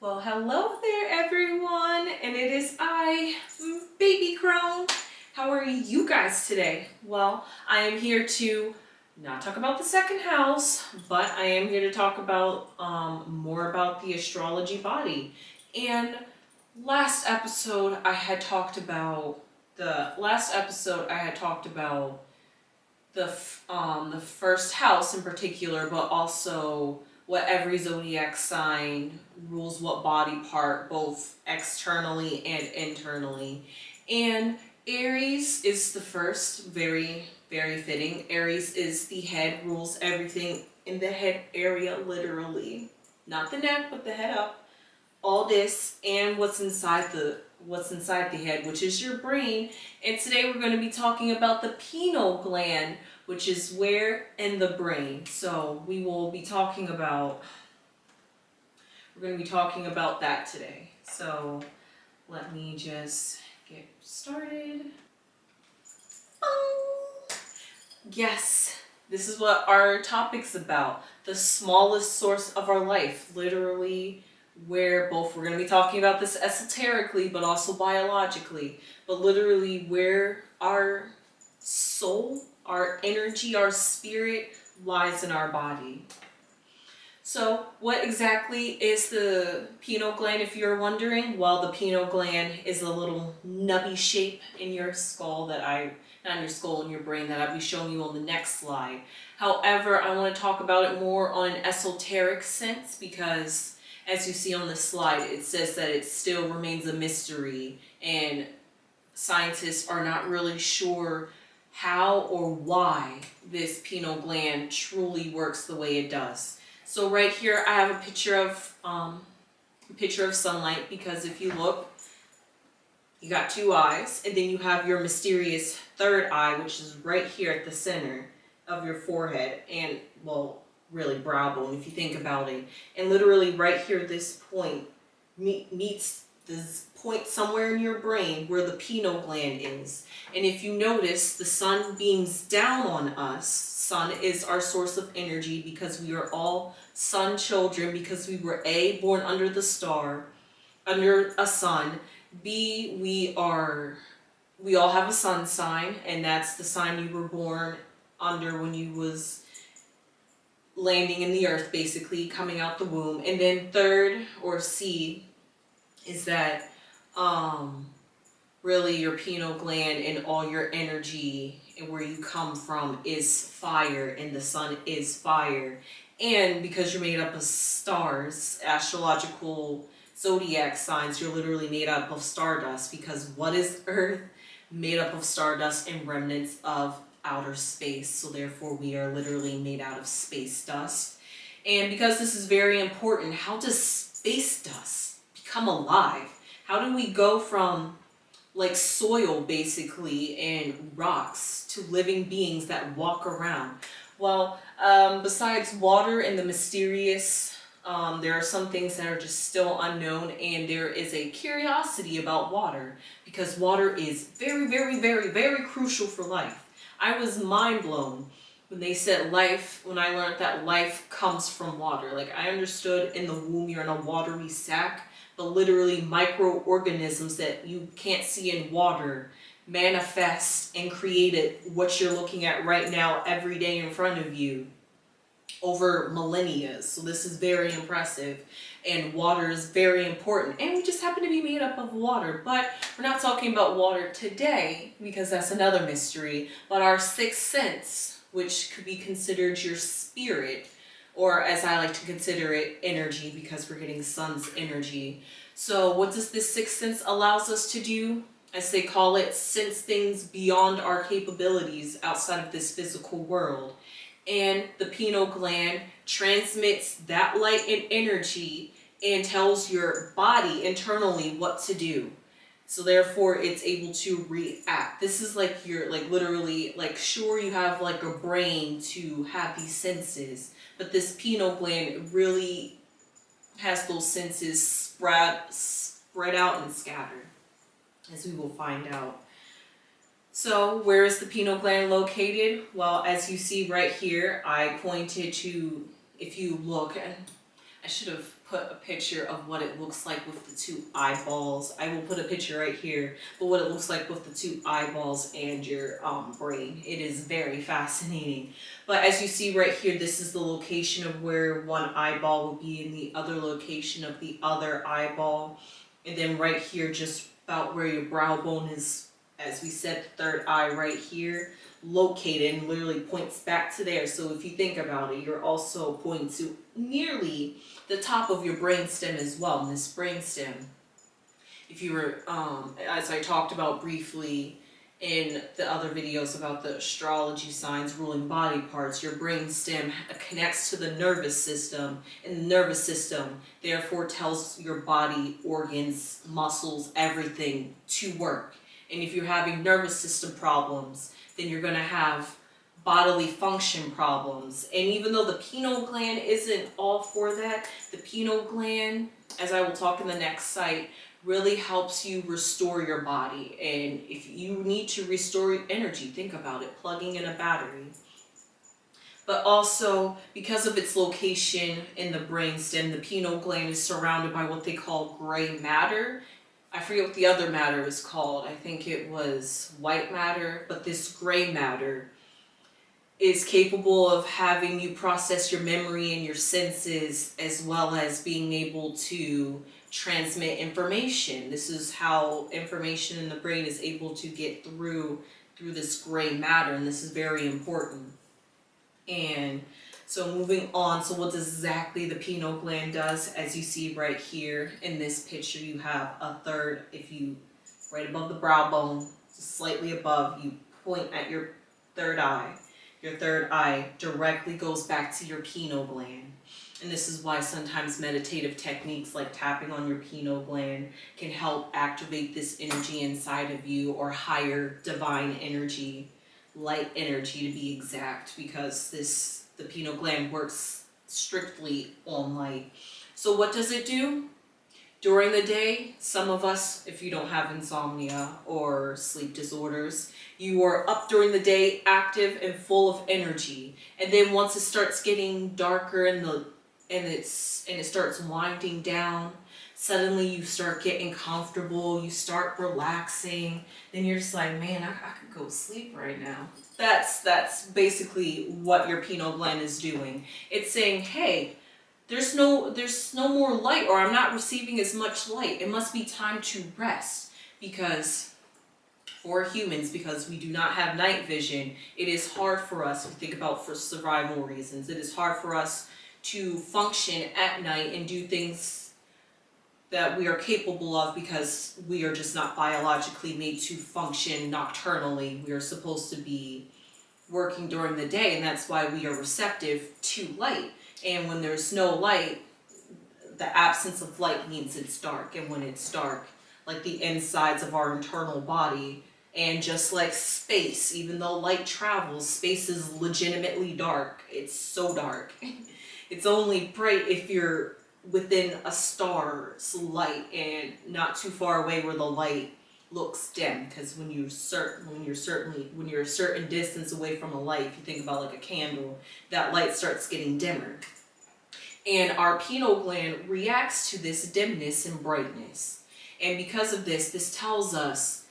Well, hello there everyone, and it is I, Baby Crone. How are you guys today? Well, I am here to not talk about the second house, but I am here to talk about more about the astrology body. And last episode I had talked about the first house in particular, but also what every zodiac sign rules what body part, both externally and internally. And Aries is the first, very, very fitting. Aries is the head, rules everything in the head area, literally. Not the neck, but the head up. All this and what's inside the head, which is your brain. And today we're going to be talking about the pineal gland, which is where in the brain. So we're going to be talking about that today. So let me just get started. Yes, this is what our topic's about. The smallest source of our life, literally, where both we're going to be talking about this esoterically but also biologically, but literally where our soul, our energy, our spirit lies in our body. So what exactly is the pineal gland, if you're wondering? Well, the pineal gland is a little nubby shape in your skull in your brain that I'll be showing you on the next slide. However, I want to talk about it more on an esoteric sense because as you see on the slide, it says that it still remains a mystery and scientists are not really sure how or why this pineal gland truly works the way it does. So right here I have a picture of sunlight, because if you look, you got two eyes, and then you have your mysterious third eye, which is right here at the center of your forehead, and well, really brow bone if you think about it. And literally right here, this point meets this point somewhere in your brain where the pineal gland is. And if you notice, the sun beams down on us. Sun is our source of energy because we are all sun children, because we were A, born under the star, under a sun. B, we all have a sun sign, and that's the sign you were born under when you was landing in the earth, basically coming out the womb. And then third, or C, is that really your pineal gland and all your energy and where you come from is fire, and the sun is fire. And because you're made up of stars, astrological zodiac signs, you're literally made up of stardust, because what is Earth? Made up of stardust and remnants of outer space. So therefore we are literally made out of space dust. And because this is very important, how does space dust become alive? How do we go from like soil basically and rocks to living beings that walk around? Well, besides water and the mysterious, there are some things that are just still unknown, and there is a curiosity about water, because water is very, very, very, very crucial for life. I was mind blown when they said when I learned that life comes from water. Like, I understood in the womb you're in a watery sac, but literally microorganisms that you can't see in water manifest and created what you're looking at right now every day in front of you over millennia. So this is very impressive, and water is very important, and we just happen to be made up of water. But we're not talking about water today because that's another mystery, but our sixth sense, which could be considered your spirit, or as I like to consider it, energy, because we're getting sun's energy. So what does this sixth sense allows us to do? As they call it, sense things beyond our capabilities outside of this physical world. And the pineal gland transmits that light and energy and tells your body internally what to do. So therefore it's able to react. This is like your, like literally, like sure you have like a brain to have these senses, but this pineal gland really has those senses spread out and scattered, as we will find out. So where is the pineal gland located? Well, as you see right here, I pointed to, if you look, and I should have put a picture of what it looks like with the two eyeballs. I will put a picture right here, but what it looks like with the two eyeballs and your brain. It is very fascinating. But as you see right here, this is the location of where one eyeball will be, and the other location of the other eyeball. And then right here, just about where your brow bone is, as we said, the third eye right here, located, and literally points back to there. So if you think about it, you're also pointing to nearly the top of your brainstem as well. And this brainstem, if you were, as I talked about briefly in the other videos about the astrology signs ruling body parts, your brainstem connects to the nervous system, and the nervous system therefore tells your body, organs, muscles, everything to work. And if you're having nervous system problems, then you're going to have bodily function problems. And even though the pineal gland isn't all for that, the pineal gland, as I will talk in the next site, really helps you restore your body. And if you need to restore your energy, think about it, plugging in a battery. But also, because of its location in the brainstem, the pineal gland is surrounded by what they call gray matter. I forget what the other matter is called. I think it was white matter, but this gray matter is capable of having you process your memory and your senses, as well as being able to transmit information. This is how information in the brain is able to get through this gray matter, and this is very important. And so moving on, so what exactly the pineal gland does, as you see right here in this picture, you have a third, if you, right above the brow bone, just slightly above, you point at your third eye. Your third eye directly goes back to your pineal gland. And this is why sometimes meditative techniques like tapping on your pineal gland can help activate this energy inside of you, or higher divine energy, light energy to be exact, because the pineal gland works strictly on light. So what does it do? During the day, some of us, if you don't have insomnia or sleep disorders, you are up during the day, active and full of energy. And then once it starts getting darker and it starts winding down, suddenly you start getting comfortable, you start relaxing, then you're just like, man, I could go sleep right now. That's basically what your pineal gland is doing. It's saying, hey, there's no more light, or I'm not receiving as much light. It must be time to rest. Because for humans, because we do not have night vision, it is hard for us, if you think about for survival reasons, it is hard for us to function at night and do things that we are capable of, because we are just not biologically made to function nocturnally. We are supposed to be working during the day, and that's why we are receptive to light. And when there's no light, the absence of light means it's dark. And when it's dark, like the insides of our internal body, and just like space, even though light travels, space is legitimately dark. It's so dark. It's only bright if you're within a star's light and not too far away where the light looks dim. Because when you're a certain distance away from a light, if you think about like a candle, that light starts getting dimmer. And our pineal gland reacts to this dimness and brightness. And because of this, this tells us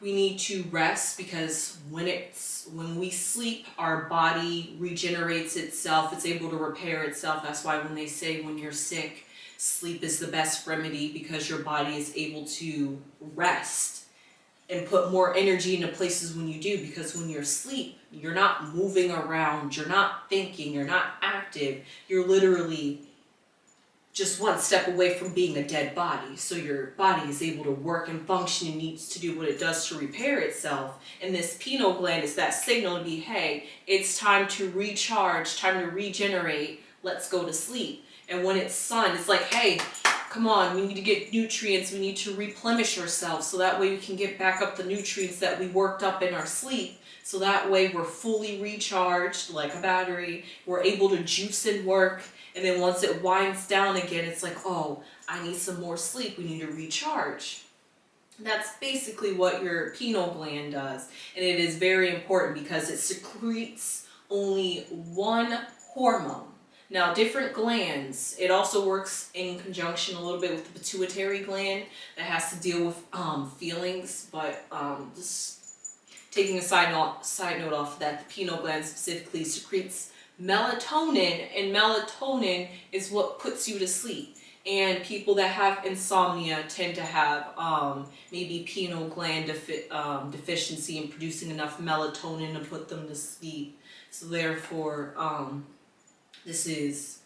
we need to rest, because when we sleep, our body regenerates itself. It's able to repair itself. That's why when they say when you're sick, sleep is the best remedy, because your body is able to rest and put more energy into places when you do. Because when you're asleep, you're not moving around, you're not thinking, you're not active. You're literally just one step away from being a dead body. So your body is able to work and function and needs to do what it does to repair itself. And this pineal gland is that signal to be, hey, it's time to recharge, time to regenerate, let's go to sleep. And when it's sun, it's like, hey, come on, we need to get nutrients, we need to replenish ourselves, so that way we can get back up the nutrients that we worked up in our sleep. So that way we're fully recharged like a battery, we're able to juice and work. And then once it winds down again, it's like, oh, I need some more sleep, we need to recharge. That's basically what your pineal gland does. And it is very important because it secretes only one hormone. Now, different glands, it also works in conjunction a little bit with the pituitary gland that has to deal with feelings, but just taking a side note off of that, the pineal gland specifically secretes melatonin, and melatonin is what puts you to sleep. And people that have insomnia tend to have maybe pineal gland deficiency in producing enough melatonin to put them to sleep. So therefore, this is,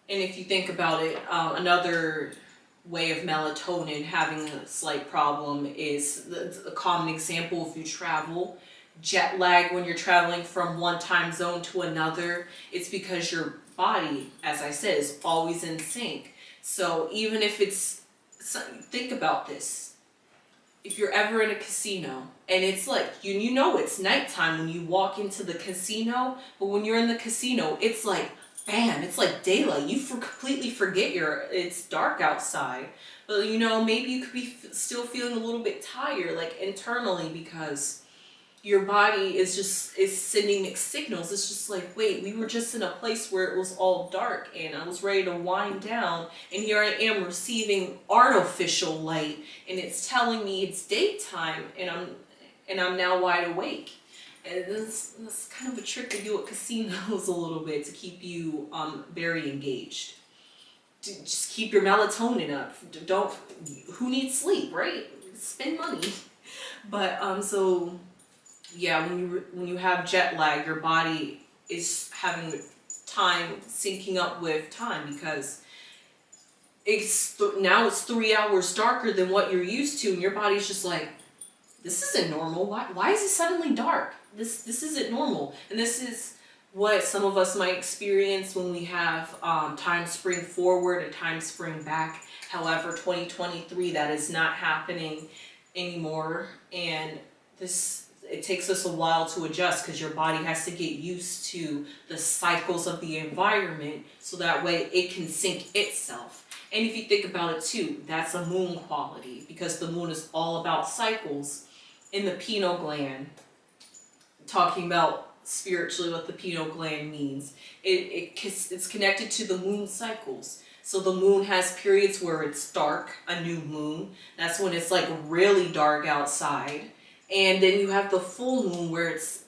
and if you think about it, another way of melatonin having a slight problem is a common example if you travel. Jet lag when you're traveling from one time zone to another, it's because your body, as I said, is always in sync. So even if think about this. If you're ever in a casino and it's like, you know it's nighttime when you walk into the casino, but when you're in the casino, it's like, bam, it's like daylight. You completely forget it's dark outside. But maybe you could be still feeling a little bit tired, like internally, because your body is sending mixed signals. It's just like, wait, we were just in a place where it was all dark and I was ready to wind down, and here I am receiving artificial light, and it's telling me it's daytime, and I'm now wide awake. And that's kind of a trick they do at casinos a little bit to keep you very engaged. Just keep your melatonin up. Who needs sleep, right? Spend money. But so yeah, when you have jet lag, your body is having time syncing up with time, because now it's 3 hours darker than what you're used to, and your body's just like, this isn't normal. Why is it suddenly dark? This isn't normal. And this is what some of us might experience when we have time spring forward and time spring back. However, 2023, that is not happening anymore. And it takes us a while to adjust, because your body has to get used to the cycles of the environment so that way it can sync itself. And if you think about it too, that's a moon quality, because the moon is all about cycles. In the pineal gland, talking about spiritually what the pineal gland means, it's connected to the moon cycles. So the moon has periods where it's dark, a new moon. That's when it's like really dark outside. And then you have the full moon where it's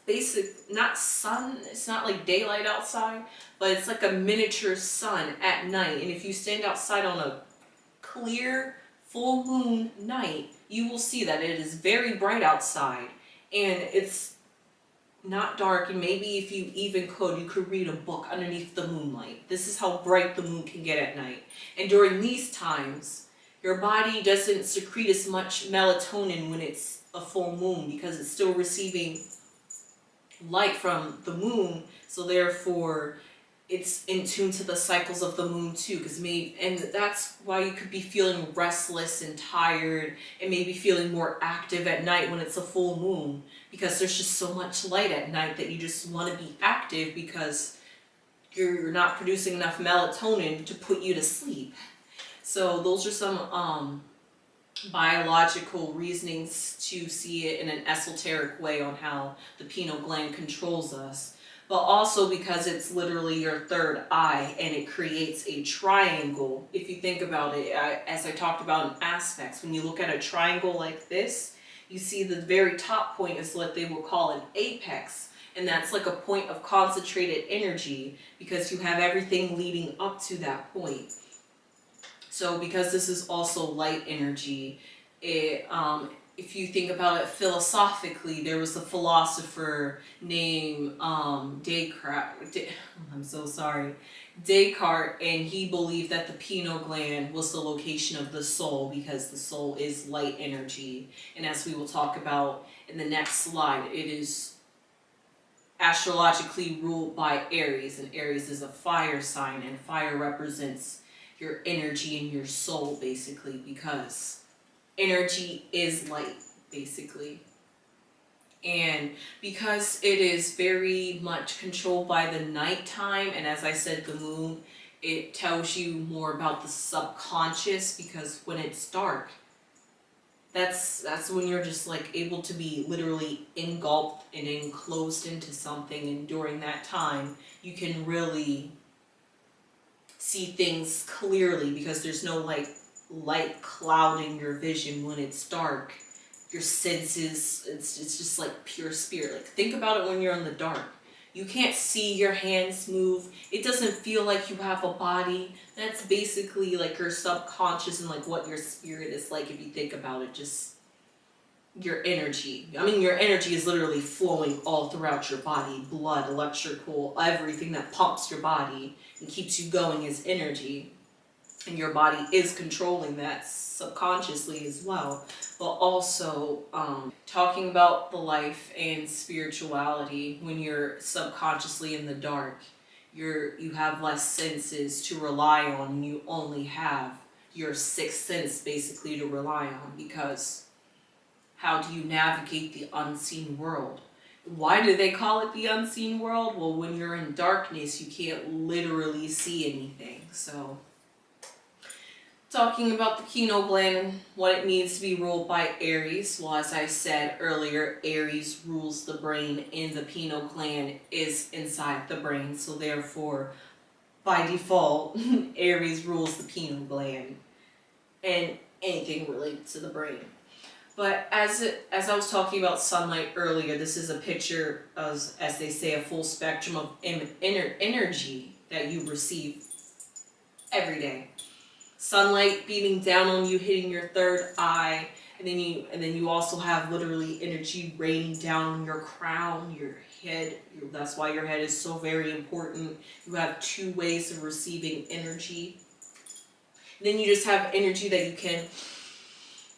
not sun, it's not like daylight outside, but it's like a miniature sun at night. And if you stand outside on a clear full moon night, you will see that it is very bright outside and it's not dark. And maybe if you even you could read a book underneath the moonlight. This is how bright the moon can get at night. And during these times, your body doesn't secrete as much melatonin when it's a full moon, because it's still receiving light from the moon. So therefore, it's in tune to the cycles of the moon too, and that's why you could be feeling restless and tired, and maybe feeling more active at night when it's a full moon, because there's just so much light at night that you just want to be active, because you're not producing enough melatonin to put you to sleep. So those are some biological reasonings to see it in an esoteric way on how the pineal gland controls us. But also because it's literally your third eye, and it creates a triangle. If you think about it, as I talked about in aspects, when you look at a triangle like this, you see the very top point is what they will call an apex. And that's like a point of concentrated energy, because you have everything leading up to that point. So because this is also light energy, if you think about it philosophically, there was a philosopher named Descartes, and he believed that the pineal gland was the location of the soul, because the soul is light energy. And as we will talk about in the next slide, it is astrologically ruled by Aries, and Aries is a fire sign, and fire represents your energy and your soul, basically, because energy is light, basically. And because it is very much controlled by the nighttime, and as I said, the moon, it tells you more about the subconscious, because when it's dark, that's when you're just like able to be literally engulfed and enclosed into something, and during that time you can really see things clearly because there's no like light clouding your vision when it's dark. Your senses, it's just like pure spirit. Like think about it when you're in the dark. You can't see your hands move. It doesn't feel like you have a body. That's basically like your subconscious and like what your spirit is like if you think about it. Just your energy. I mean, your energy is literally flowing all throughout your body. Blood, electrical, everything that pumps your body and keeps you going is energy. And your body is controlling that subconsciously as well. But also talking about the life and spirituality, when you're subconsciously in the dark, you have less senses to rely on, and you only have your sixth sense basically to rely on, because how do you navigate the unseen world? Why do they call it the unseen world? Well, when you're in darkness, you can't literally see anything. So talking about the pineal gland and what it means to be ruled by Aries. Well, as I said earlier, Aries rules the brain and the pineal gland is inside the brain. So therefore, by default, Aries rules the pineal gland and anything related to the brain. But as I was talking about sunlight earlier, this is a picture of, as they say, a full spectrum of energy that you receive every day. Sunlight beaming down on you, hitting your third eye, and then you also have literally energy raining down on your crown, your head. That's why your head is so very important. You have two ways of receiving energy. And then you just have energy that you can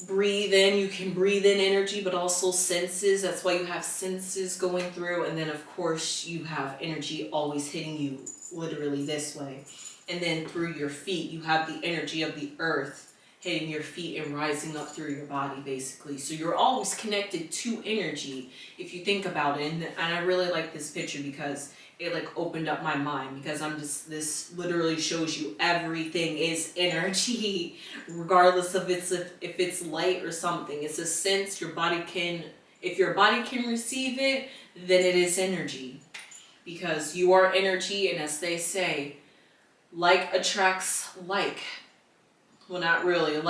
breathe in. You can breathe in energy, but also senses. That's why you have senses going through. And then of course you have energy always hitting you literally this way. And then through your feet, you have the energy of the earth hitting your feet and rising up through your body, basically. So you're always connected to energy, if you think about it. And I really like this picture because it like opened up my mind, because this literally shows you everything is energy, regardless of if it's light or something. It's a sense your body can, if your body can receive it, then it is energy, because you are energy. And as they say, like attracts like. Well, not really.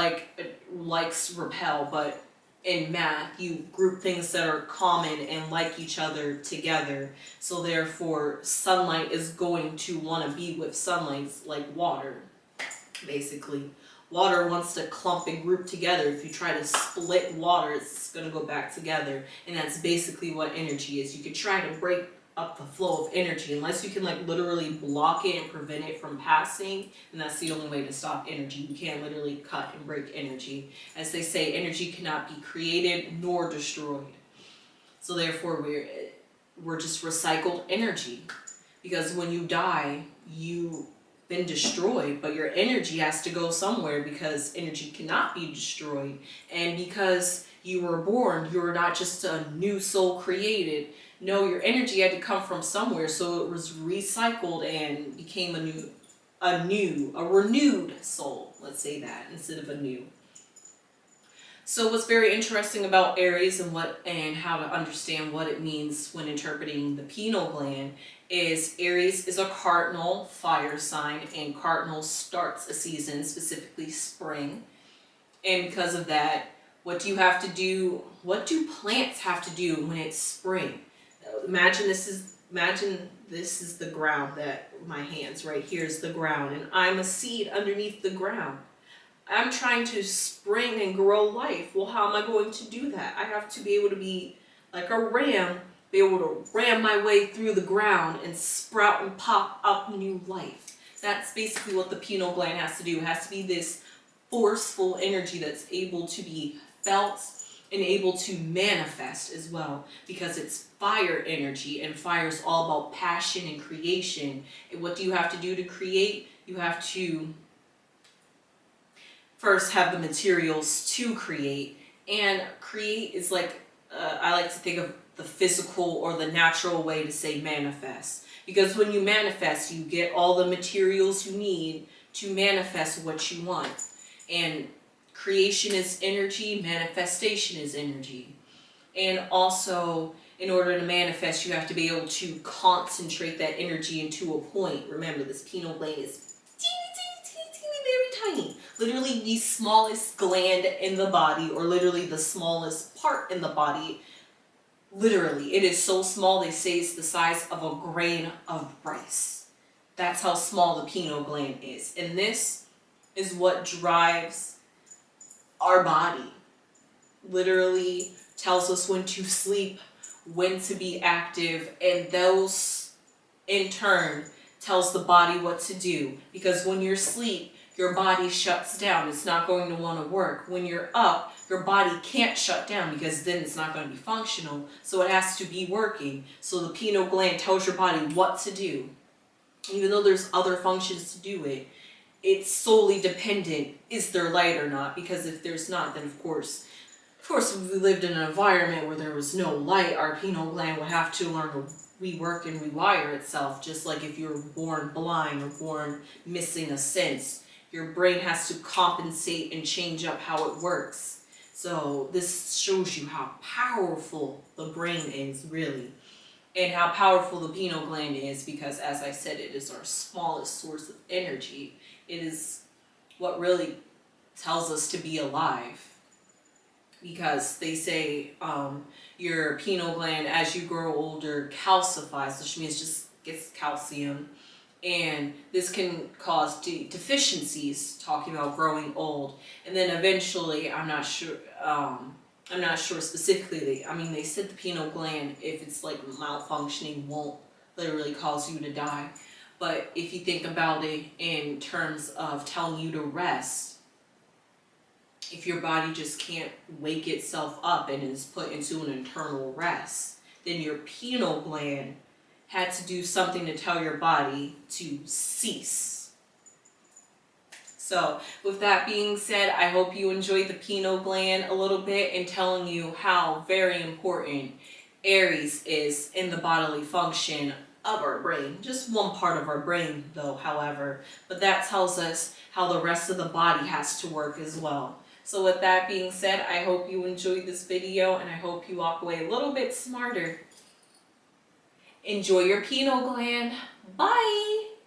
Likes repel, but in math, you group things that are common and like each other together. So therefore, sunlight is going to want to be with sunlight, like water, basically. Water wants to clump and group together. If you try to split water, it's going to go back together. And that's basically what energy is. You could try to break up the flow of energy, unless you can like literally block it and prevent it from passing, and that's the only way to stop energy. You can't literally cut and break energy. As they say, energy cannot be created nor destroyed. So therefore we're just recycled energy, because when you die, you've been destroyed, but your energy has to go somewhere, because energy cannot be destroyed. And because you were born, you're not just a new soul created. No, your energy had to come from somewhere, so it was recycled and became a renewed soul. Let's say that instead of a new. So what's very interesting about Aries and how to understand what it means when interpreting the pineal gland is Aries is a cardinal fire sign, and cardinal starts a season, specifically spring. And because of that, what do plants have to do when it's spring? Imagine this is the ground, that my hands right here is the ground, and I'm a seed underneath the ground. I'm trying to spring and grow life. Well, how am I going to do that? I have to be able to be like a ram, be able to ram my way through the ground and sprout and pop up new life. That's basically what the pineal gland has to do. It has to be this forceful energy that's able to be felt and able to manifest as well, because it's fire energy, and fire is all about passion and creation. And what do you have to do to create? You have to first have the materials to create, and create is like, I like to think of the physical or the natural way to say manifest, because when you manifest, you get all the materials you need to manifest what you want. And creation is energy, manifestation is energy. And also, in order to manifest, you have to be able to concentrate that energy into a point. Remember, this pineal gland is teeny literally the smallest gland in the body, or literally the smallest part in the body. Literally, it is so small, they say it's the size of a grain of rice. That's how small the pineal gland is. And this is what drives our body. Literally tells us when to sleep, when to be active, and those in turn tells the body what to do. Because when you're asleep, your body shuts down. It's not going to want to work. When you're up, your body can't shut down because then it's not going to be functional. So it has to be working. So the pineal gland tells your body what to do. Even though there's other functions to do it, it's solely dependent, is there light or not? Because if there's not, then of course, if we lived in an environment where there was no light, our pineal gland would have to learn to rework and rewire itself. Just like if you were born blind or born missing a sense, your brain has to compensate and change up how it works. So this shows you how powerful the brain is, really, and how powerful the pineal gland is, because as I said, it is our smallest source of energy. It is what really tells us to be alive. Because they say your pineal gland, as you grow older, calcifies, which means just gets calcium. And this can cause deficiencies, talking about growing old. And then eventually, I'm not sure specifically, they said the pineal gland, if it's like malfunctioning, won't literally cause you to die. But if you think about it in terms of telling you to rest, if your body just can't wake itself up and is put into an internal rest, then your pineal gland had to do something to tell your body to cease. So with that being said, I hope you enjoyed the pineal gland a little bit and telling you how very important Aries is in the bodily function of our brain. Just one part of our brain though, however, but that tells us how the rest of the body has to work as well. So with that being said, I hope you enjoyed this video and I hope you walk away a little bit smarter. Enjoy your pineal gland. Bye!